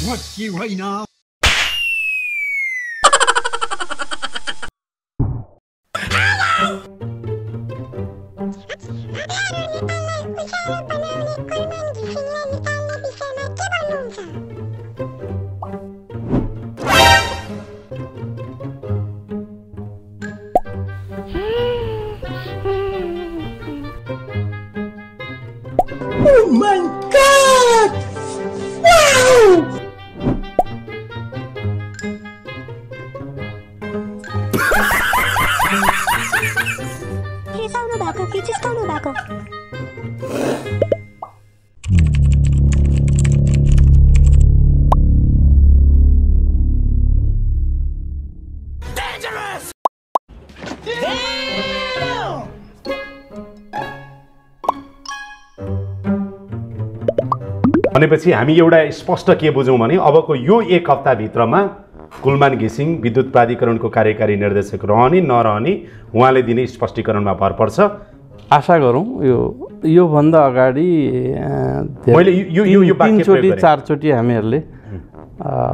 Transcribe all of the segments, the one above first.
भट्की होइन। Oh my God! Wow! रिसाउनु भएको कि चिस्काउनु भएको? भनेपछि हामी एउटा स्पष्ट के बुझौँ भने अबको यो एक हप्ताभित्रमा कुलमान घिसिङ विद्युत प्राधिकरणको कार्यकारी निर्देशक रहने नरहने उहाँले दिने स्पष्टीकरणमा भर पर्छ। आशा गरौँ यो भन्दा अगाडि मैले यो तीनचोटि चारचोटि हामीहरूले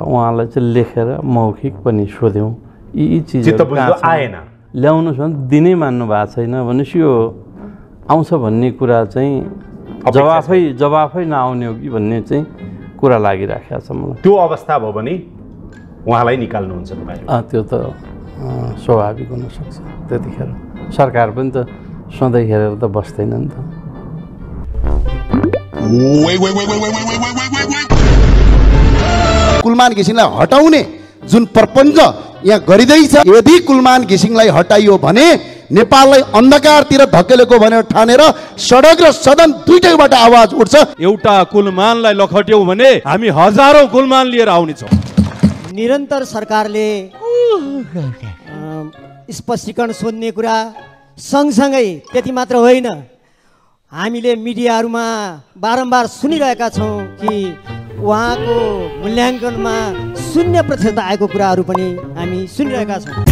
उहाँलाई चाहिँ लेखेर मौखिक पनि सोध्यौँ यी चिजहरू आएन ल्याउनुहोस् भने दिनै मान्नु भएको छैन भनेपछि यो आउँछ भन्ने कुरा चाहिँ जवाफै नआउने हो कि भन्ने चाहिँ कुरा लागिराखेको छ मलाई। त्यो अवस्था भयो भने उहाँलाई निकाल्नुहुन्छ तपाईँ? त्यो त स्वाभाविक हुनसक्छ। त्यतिखेर सरकार पनि त सधैँ हेरेर त बस्दैन नि त। कुलमान घिसिङलाई हटाउने जुन प्रपञ्च यहाँ गरिँदैछ, यदि कुलमान घिसिङलाई हटाइयो भने नेपाललाई अन्धकारतिर धकेलेको भनेर ठानेर सडक र सदन दुईटैबाट आवाज उठ्छ। एउटा कुलमानलाई लखट्यौं भने हामी हजारौं कुलमान लिएर आउनेछौँ। निरन्तर सरकारले स्पष्टीकरण सोध्ने कुरा सँगसँगै त्यति मात्र होइन, हामीले मिडियाहरूमा बारम्बार सुनिरहेका छौँ कि उहाँको मूल्याङ्कनमा 0% आएको कुराहरू पनि हामी सुनिरहेका छौँ।